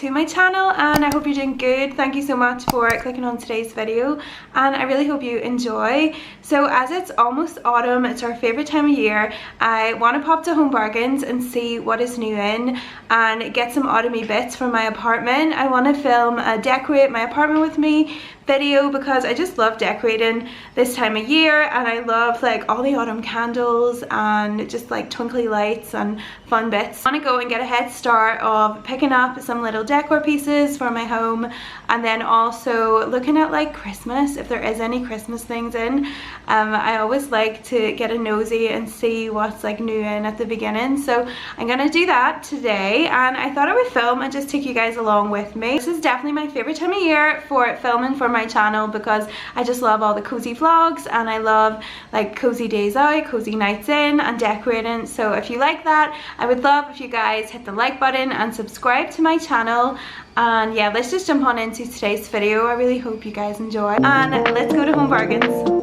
to my channel, and I hope you're doing good. Thank you so much for clicking on today's video, and I really hope you enjoy. So as it's almost autumn, it's our favourite time of year, I want to pop to Home Bargains and see what is new in and get some autumny bits for my apartment. I want to film a decorate my apartment with me video because I just love decorating this time of year, and I love like all the autumn candles and just like twinkly lights and fun bits. I want to go and get a head start of picking up some little decor pieces for my home, and then also looking at like Christmas, if there is any Christmas things in. I always like to get a nosy and see what's like new in at the beginning, so I'm gonna do that today, and I thought I would film and just take you guys along with me. This is definitely my favorite time of year for filming for my channel because I just love all the cozy vlogs, and I love like cozy days out, cozy nights in, and decorating. So if you like that, I would love if you guys hit the like button and subscribe to my channel. And yeah, let's just jump on into today's video. I really hope you guys enjoy, and let's go to Home Bargains.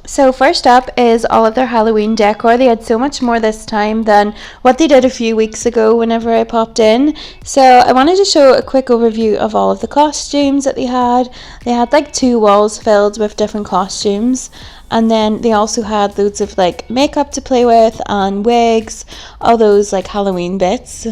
So first up is all of their Halloween decor. They had so much more this time than what they did a few weeks ago whenever I popped in. So I wanted to show a quick overview of all of the costumes that they had. They had like 2 walls filled with different costumes. And then they also had loads of like makeup to play with and wigs, all those like Halloween bits.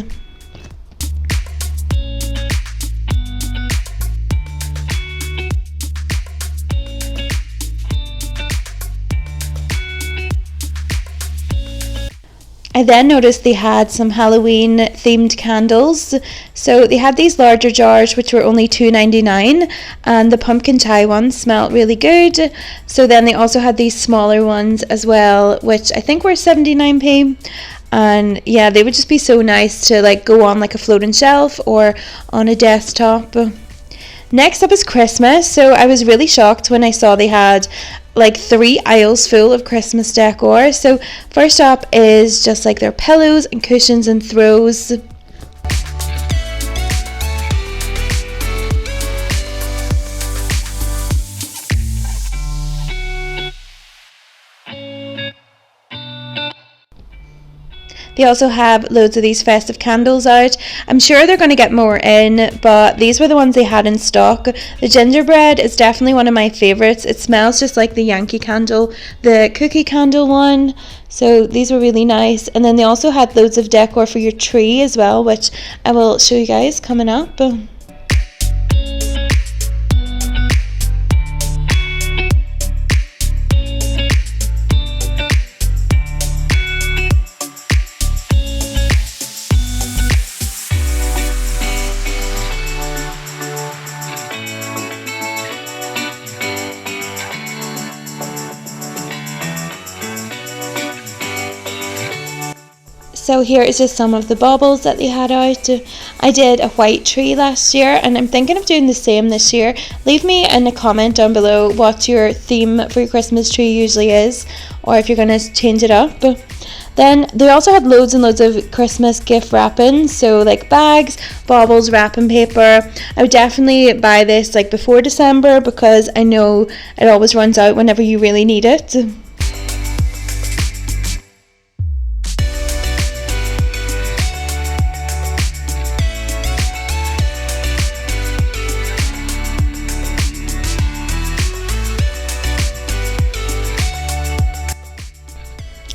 I then noticed they had some Halloween themed candles. So they had these larger jars which were only $2.99, and the pumpkin chai ones smelled really good. So then they also had these smaller ones as well, which I think were 79p. And yeah, they would just be so nice to like go on like a floating shelf or on a desktop. Next up is Christmas. So I was really shocked when I saw they had like 3 aisles full of Christmas decor. So first up is just like their pillows and cushions and throws. They also have loads of these festive candles out. I'm sure they're going to get more in, but these were the ones they had in stock. The gingerbread is definitely one of my favourites. It smells just like the Yankee candle, the cookie candle one. So these were really nice. And then they also had loads of decor for your tree as well, which I will show you guys coming up. So here is just some of the baubles that they had out. I did a white tree last year, and I'm thinking of doing the same this year. Leave me in a comment down below what your theme for your Christmas tree usually is, or if you're going to change it up. Then they also had loads and loads of Christmas gift wrapping, so like bags, baubles, wrapping paper. I would definitely buy this like before December because I know it always runs out whenever you really need it.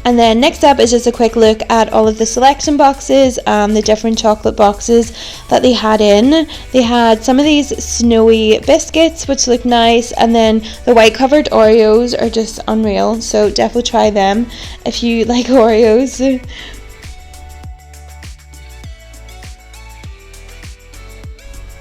And then next up is just a quick look at all of the selection boxes and the different chocolate boxes that they had in. They had some of these snowy biscuits which look nice, and then the white covered Oreos are just unreal, so definitely try them if you like Oreos.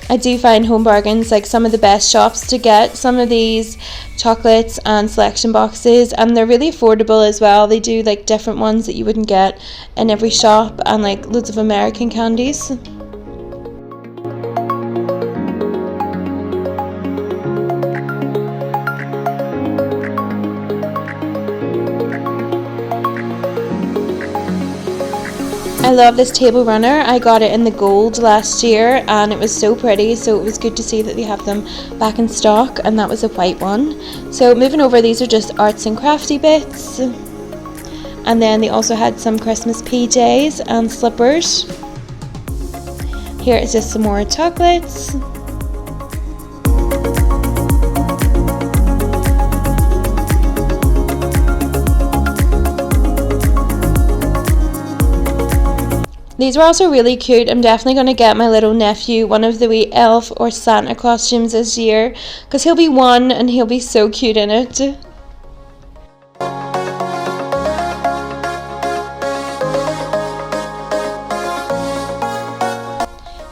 I do find Home Bargains like some of the best shops to get some of these chocolates and selection boxes, and they're really affordable as well. They do like different ones that you wouldn't get in every shop, and like loads of American candies. love this table runner. I got it in the gold last year and it was so pretty, so it was good to see that they have them back in stock, and that was a white one. So moving over, these are just arts and crafty bits. And then they also had some Christmas PJs and slippers. Here is just some more chocolates. These were also really cute. I'm definitely going to get my little nephew one of the wee elf or Santa costumes this year, because he'll be 1 and he'll be so cute in it.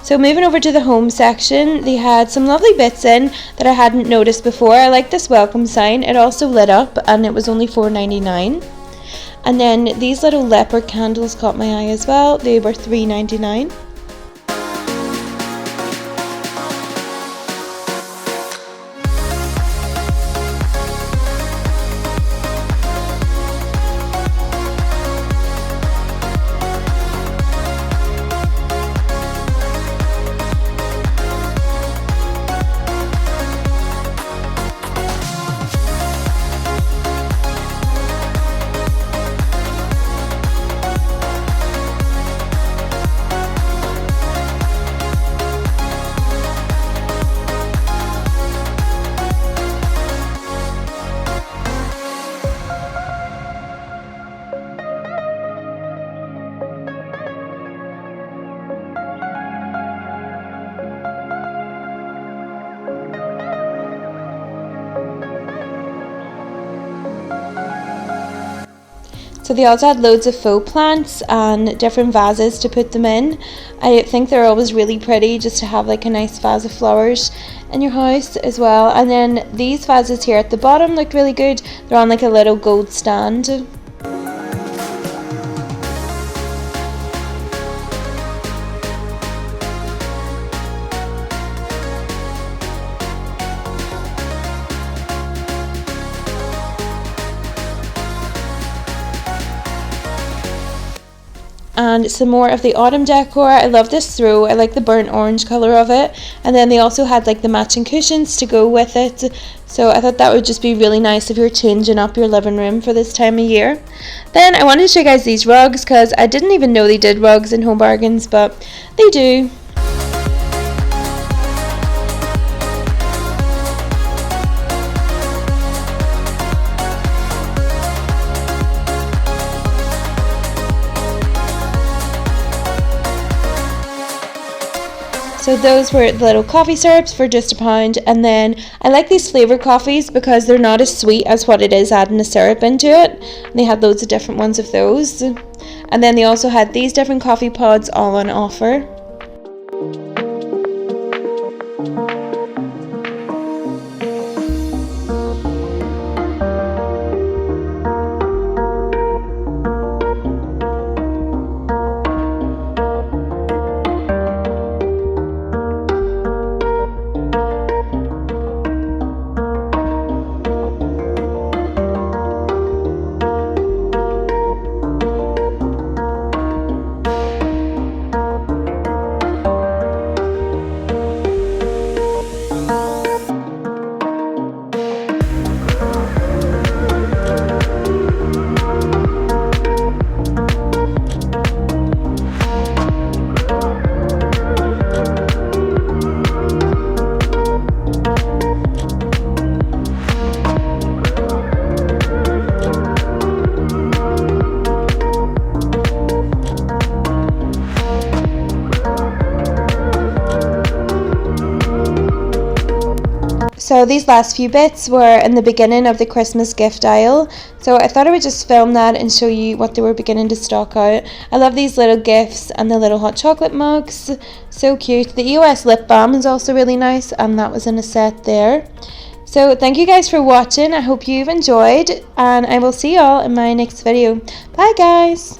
So moving over to the home section, they had some lovely bits in that I hadn't noticed before. I like this welcome sign. It also lit up and it was only $4.99. And then these little leopard candles caught my eye as well. They were $3.99. So they also had loads of faux plants and different vases to put them in. I think they're always really pretty just to have like a nice vase of flowers in your house as well. And then these vases here at the bottom looked really good. They're on like a little gold stand. And some more of the autumn decor. I love this throw. I like the burnt orange colour of it. And then they also had like the matching cushions to go with it. So I thought that would just be really nice if you're changing up your living room for this time of year. Then I wanted to show you guys these rugs, because I didn't even know they did rugs in Home Bargains, but they do. So those were the little coffee syrups for just £1, and then I like these flavoured coffees because they're not as sweet as what it is adding a syrup into it. And they had loads of different ones of those. And then they also had these different coffee pods all on offer. So these last few bits were in the beginning of the Christmas gift aisle. So I thought I would just film that and show you what they were beginning to stock out. I love these little gifts and the little hot chocolate mugs. So cute. The EOS lip balm is also really nice, and that was in a set there. So thank you guys for watching. I hope you've enjoyed, and I will see y'all in my next video. Bye guys.